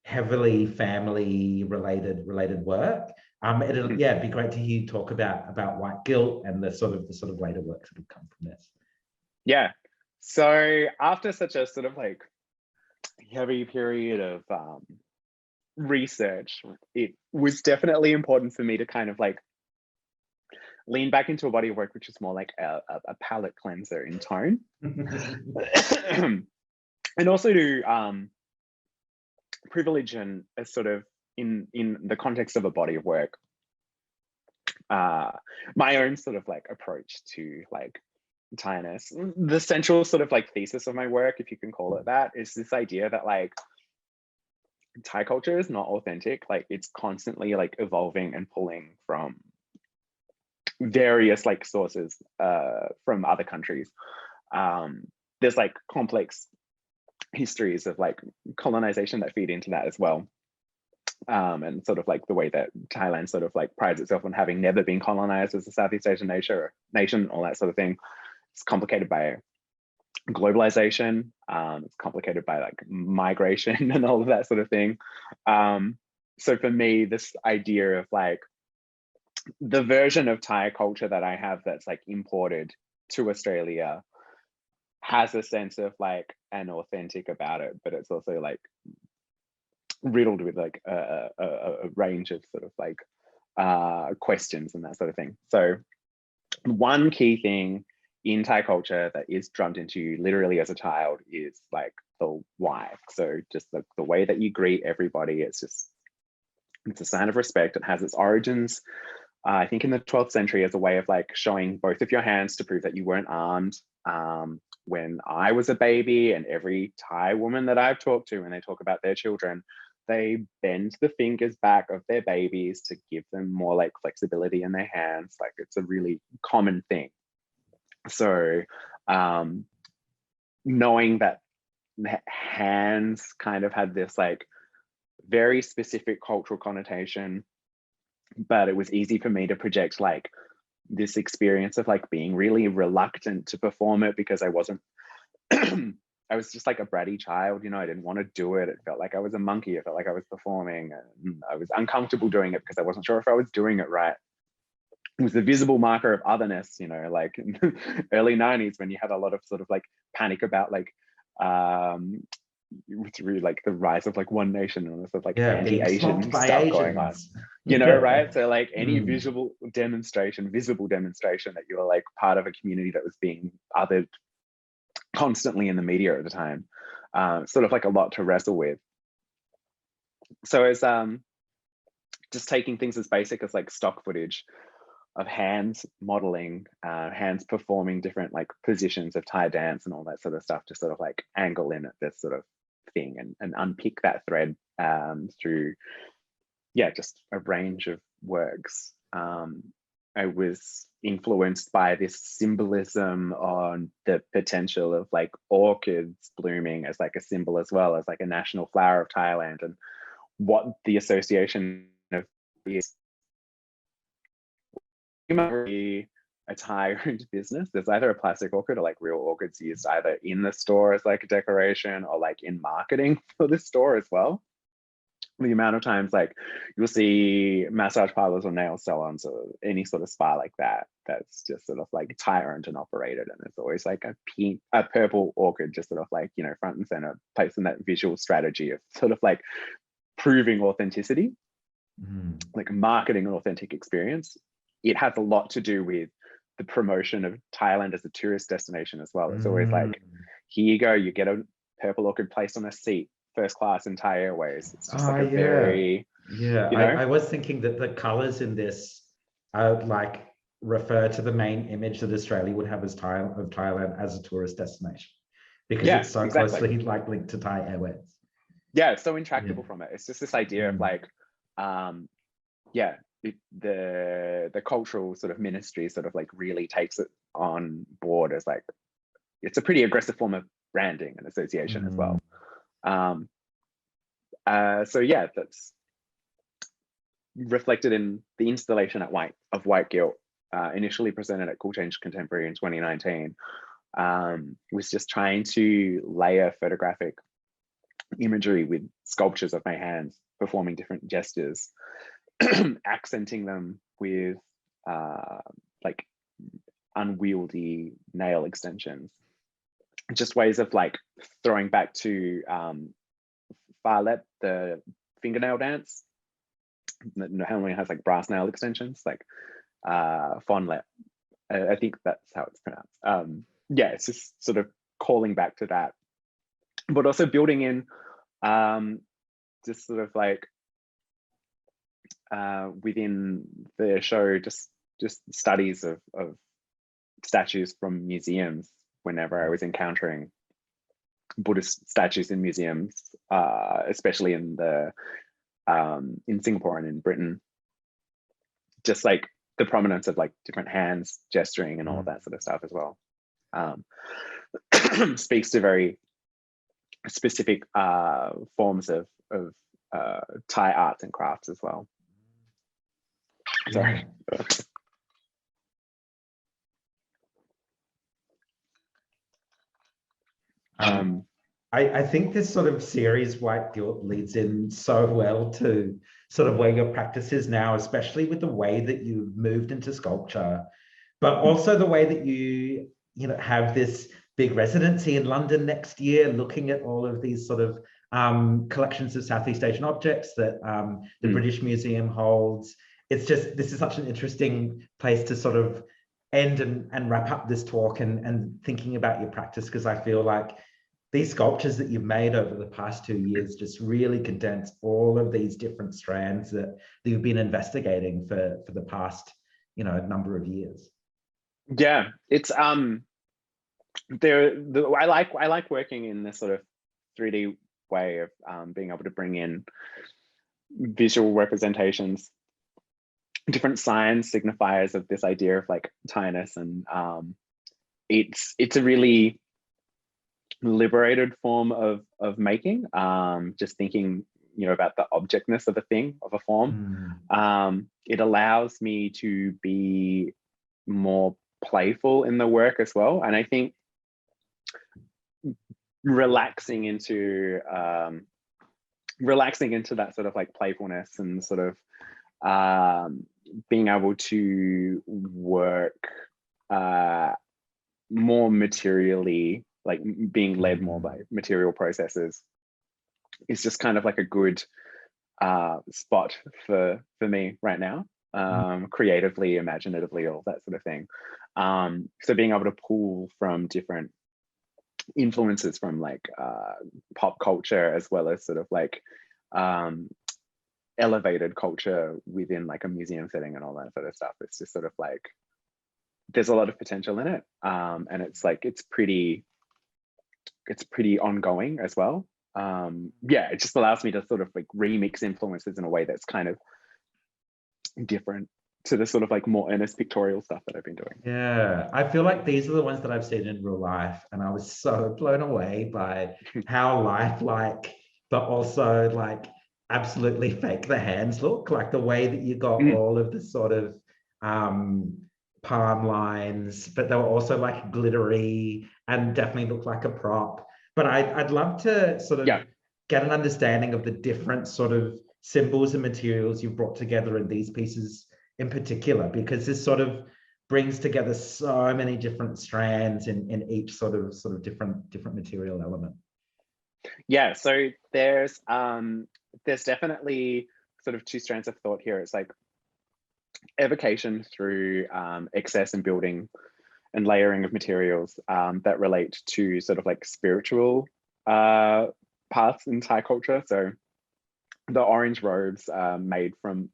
heavily family related work. It'll be great to hear you talk about white guilt and the sort of later works that have come from this. Yeah. So after such a sort of like heavy period of research, it was definitely important for me to kind of like lean back into a body of work which is more like a palette cleanser in tone. And also to privilege and a sort of in the context of a body of work, my own sort of like approach to like Thainess. The central sort of like thesis of my work, if you can call it that, is this idea that like Thai culture is not authentic. Like it's constantly like evolving and pulling from various like sources from other countries. There's like complex histories of like colonization that feed into that as well. And sort of like the way that Thailand sort of like prides itself on having never been colonized as a Southeast Asian nation, all that sort of thing. It's complicated by globalization. It's complicated by like migration and all of that sort of thing. So for me, this idea of like the version of Thai culture that I have that's like imported to Australia has a sense of like an authentic about it, but it's also like riddled with like a range of sort of like questions and that sort of thing. So one key thing in Thai culture that is drummed into you literally as a child is like the wife. So just the way that you greet everybody, it's a sign of respect. It has its origins, I think in the 12th century, as a way of like showing both of your hands to prove that you weren't armed. When I was a baby, and every Thai woman that I've talked to, when they talk about their children, they bend the fingers back of their babies to give them more like flexibility in their hands. Like it's a really common thing. So knowing that hands kind of had this like very specific cultural connotation, but it was easy for me to project like this experience of like being really reluctant to perform it because I wasn't I was just like a bratty child, you know. I didn't want to do it. It felt like I was a monkey. It felt like I was performing, and I was uncomfortable doing it because I wasn't sure if I was doing it right. It was the visible marker of otherness, you know, like in the early 90s when you had a lot of sort of like panic about like through like the rise of like One Nation and sort of like anti-Asian stuff going on, you know, right? So like any visible demonstration that you were like part of a community that was being othered constantly in the media at the time, sort of like a lot to wrestle with. So it's just taking things as basic as like stock footage of hands modeling, hands performing different like positions of Thai dance and all that sort of stuff to sort of like angle in at this sort of thing and unpick that thread through, just a range of works. I was influenced by this symbolism on the potential of like orchids blooming as like a symbol as well as like a national flower of Thailand, and what the association of is a Thai-owned business. There's either a plastic orchid or like real orchids used either in the store as like a decoration or like in marketing for the store as well. The amount of times like you'll see massage parlors or nail salons or any sort of spa like that, that's just sort of like Thai-owned and operated, and it's always like a purple orchid just sort of like, you know, front and center, placed in that visual strategy of sort of like proving authenticity, like marketing an authentic experience. It has a lot to do with the promotion of Thailand as a tourist destination as well. It's always like, here you go, you get a purple orchid placed on a seat, first class in Thai Airways. It's just like a very, you know? I was thinking that the colors in this like refer to the main image that Australia would have as Thailand as a tourist destination, because it's so closely like linked to Thai Airways. Yeah, it's so intractable from it. It's just this idea of like, the cultural sort of ministry sort of like really takes it on board as like, it's a pretty aggressive form of branding and association as well. So yeah, that's reflected in the installation at of White Guilt, initially presented at Cool Change Contemporary in 2019. Was just trying to layer photographic imagery with sculptures of my hands, performing different gestures, accenting them with like unwieldy nail extensions. Just ways of like throwing back to Farlep, the fingernail dance. Normally has like brass nail extensions, like Fonlep. I think that's how it's pronounced. Yeah, it's just sort of calling back to that, but also building in just sort of like within the show, just studies of statues from museums whenever I was encountering Buddhist statues in museums, especially in Singapore and in Britain. Just like the prominence of like different hands gesturing and all of that sort of stuff as well. Speaks to very specific forms of Thai arts and crafts as well. Sorry. I think this sort of series, White Guilt, leads in so well to sort of where your practice is now, especially with the way that you've moved into sculpture, but also the way that you have this big residency in London next year, looking at all of these sort of collections of Southeast Asian objects that the British Museum holds. It's just, this is such an interesting place to sort of end and wrap up this talk and thinking about your practice, because I feel like these sculptures that you've made over the past 2 years just really condense all of these different strands that you've been investigating for the past number of years. Yeah, it's I like working in this sort of 3D way of being able to bring in visual representations, different signs, signifiers of this idea of like Thainess, and it's a really liberated form of making, just thinking about the objectness of a thing, of a form. It allows me to be more playful in the work as well, and I think relaxing into that sort of like playfulness and sort of being able to work more materially, like being led more by material processes, is just kind of like a good spot for me right now, creatively, imaginatively, all that sort of thing. So being able to pull from different influences from like pop culture, as well as sort of like elevated culture within like a museum setting and all that sort of stuff. It's just sort of like, there's a lot of potential in it, and it's like it's pretty ongoing as well. Yeah, it just allows me to sort of like remix influences in a way that's kind of different to the sort of like more earnest pictorial stuff that I've been doing. Yeah, I feel like these are the ones that I've seen in real life, and I was so blown away by how lifelike, but also like absolutely fake the hands look, like the way that you got all of the sort of palm lines, but they were also like glittery and definitely looked like a prop. But I'd love to sort of get an understanding of the different sort of symbols and materials you've brought together in these pieces in particular, because this sort of brings together so many different strands in each sort of different material element. Yeah, so there's definitely sort of two strands of thought here. It's like evocation through excess and building and layering of materials that relate to sort of like spiritual paths in Thai culture. So the orange robes made from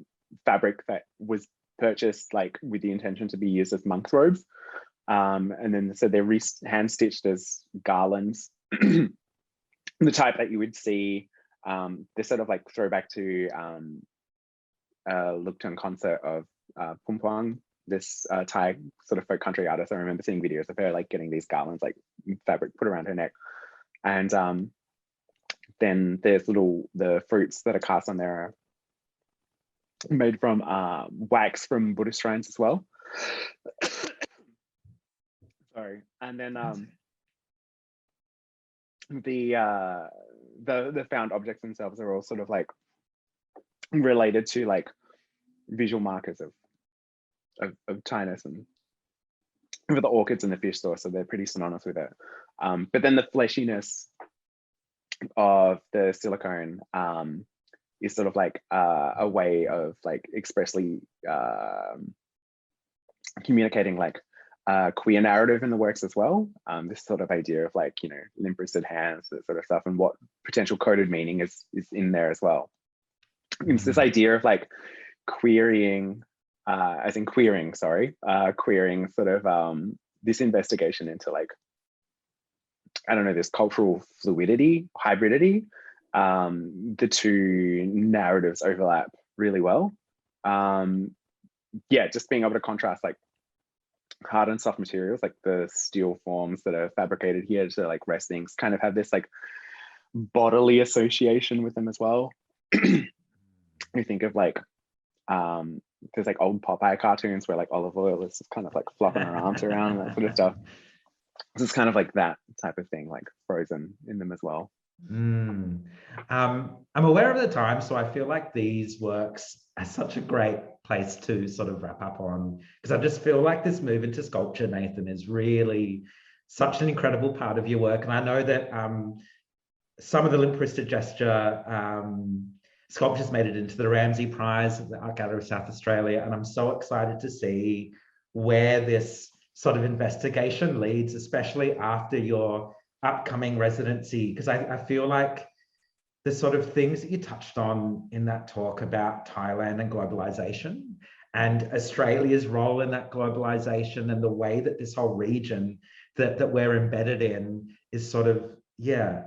fabric that was purchased like with the intention to be used as monks' robes, and then so they're hand stitched as garlands, the type that you would see. This sort of like throwback to Lukton concert of Pumpuang, this Thai sort of folk country artist. I remember seeing videos of her like getting these garlands, like fabric put around her neck, and then there's the fruits that are cast on there are made from wax from Buddhist shrines as well. Sorry, and then the found objects themselves are all sort of like related to like visual markers of Thainess and with the orchids and the fish store, so they're pretty synonymous with it. But then the fleshiness of the silicone is sort of like a way of like expressly communicating like queer narrative in the works as well. This sort of idea of like, you know, limp-wristed hands, that sort of stuff, and what potential coded meaning is in there as well. It's this idea of like querying, as in queering, sorry, queering sort of this investigation into like, I don't know, this cultural fluidity, hybridity. The two narratives overlap really well. Yeah, just being able to contrast like hard and soft materials, like the steel forms that are fabricated here to like restings, kind of have this like bodily association with them as well. We think of like, there's like old Popeye cartoons where like olive oil is just kind of like flopping her arms around and that sort of stuff. So it's kind of like that type of thing, like frozen in them as well. I'm aware of the time, so I feel like these works are such a great place to sort of wrap up on, because I just feel like this move into sculpture, Nathan, is really such an incredible part of your work. And I know that some of the limp-wristed gesture sculptures made it into the Ramsay Prize of the Art Gallery of South Australia, and I'm so excited to see where this sort of investigation leads, especially after your upcoming residency, because I feel like the sort of things that you touched on in that talk about Thailand and globalization and Australia's role in that globalization and the way that this whole region that we're embedded in is sort of, yeah,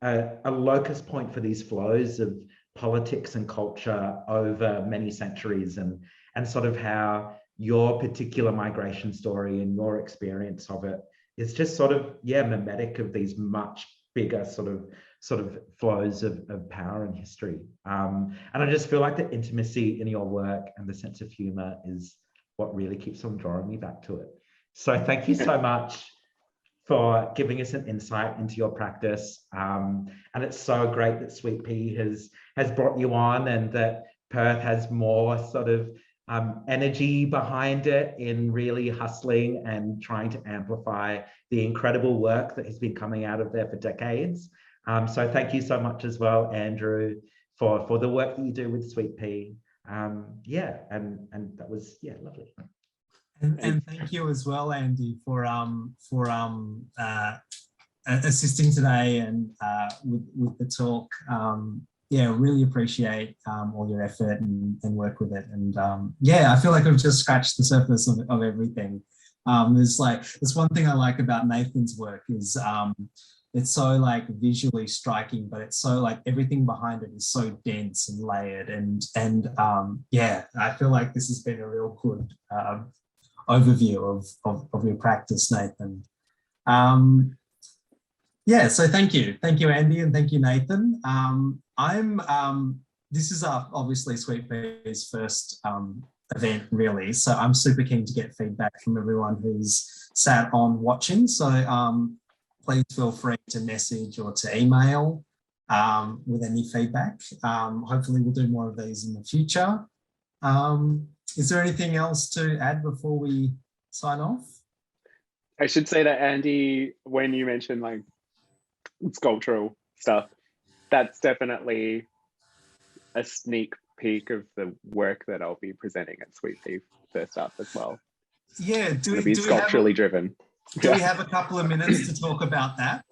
a locus point for these flows of politics and culture over many centuries, and sort of how your particular migration story and your experience of it is just sort of, yeah, mimetic of these much bigger sort of flows of power and history. And I just feel like the intimacy in your work and the sense of humor is what really keeps on drawing me back to it. So thank you so much for giving us an insight into your practice. And it's so great that Sweet Pea has brought you on, and that Perth has more sort of energy behind it in really hustling and trying to amplify the incredible work that has been coming out of there for decades. So thank you so much as well, Andrew, for the work that you do with Sweet Pea. Yeah, and that was, yeah, lovely. And thank you as well, Andy, for assisting today and with the talk. Yeah, really appreciate all your effort and work with it. And yeah, I feel like I've just scratched the surface of everything. There's one thing I like about Nathan's work is it's so like visually striking, but it's so like everything behind it is so dense and layered. And yeah, I feel like this has been a real good overview of your practice, Nathan. Yeah, so thank you, Andy, and thank you, Nathan. This is obviously Sweet Pea's first event, really. So I'm super keen to get feedback from everyone who's sat on watching. So please feel free to message or to email with any feedback. Hopefully we'll do more of these in the future. Is there anything else to add before we sign off? I should say that, Andy, when you mentioned like sculptural stuff, that's definitely a sneak peek of the work that I'll be presenting at Sweet Pea first up as well. Yeah, do we sculpturally driven. Do we have a couple of minutes to talk about that?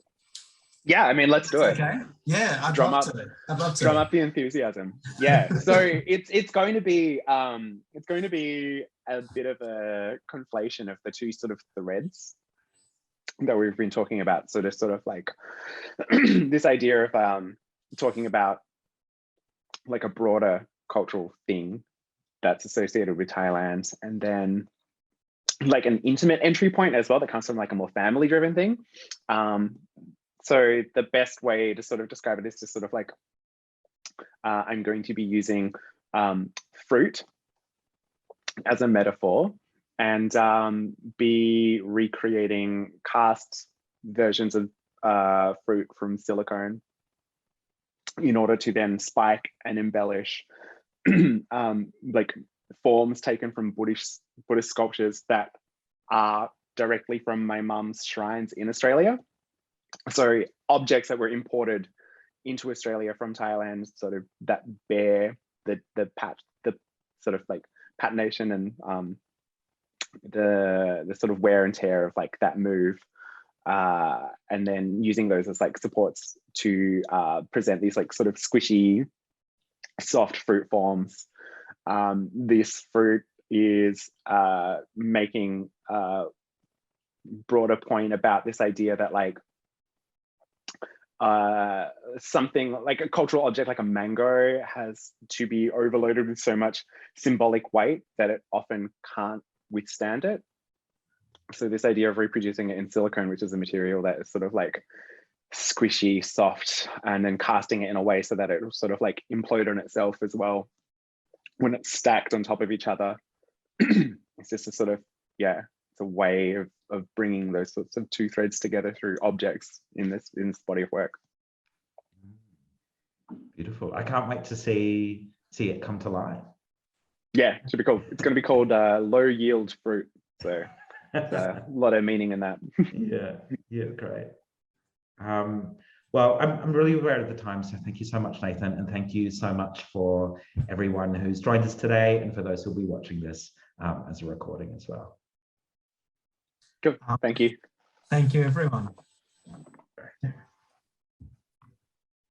Yeah, I mean, let's do it. Okay. Yeah, I'd love to. Drum up the enthusiasm. Yeah. So it's going to be a bit of a conflation of the two sort of threads that we've been talking about. So there's sort of like this idea of talking about like a broader cultural thing that's associated with Thailand, and then like an intimate entry point as well that comes from like a more family driven thing. So the best way to sort of describe it is to sort of like, I'm going to be using fruit as a metaphor, and be recreating cast versions of fruit from silicone in order to then spike and embellish like forms taken from Buddhist sculptures that are directly from my mum's shrines in Australia. So objects that were imported into Australia from Thailand, sort of that bear the sort of like patination and the sort of wear and tear of like that move, and then using those as like supports to present these like sort of squishy, soft fruit forms. This fruit is making a broader point about this idea that like something like a cultural object like a mango has to be overloaded with so much symbolic weight that it often can't withstand it. So this idea of reproducing it in silicone, which is a material that is sort of like squishy, soft, and then casting it in a way so that it will sort of like implode on itself as well when it's stacked on top of each other. It's just a sort of, yeah, it's a way of bringing those sorts of two threads together through objects in this body of work. Beautiful. I can't wait to see it come to life. Yeah, it should be cool. It's going to be called low yield fruit. So a lot of meaning in that. Yeah, great. Well, I'm really aware of the time, so thank you so much, Nathan, and thank you so much for everyone who's joined us today and for those who'll be watching this as a recording as well. Cool. Thank you. Thank you, everyone.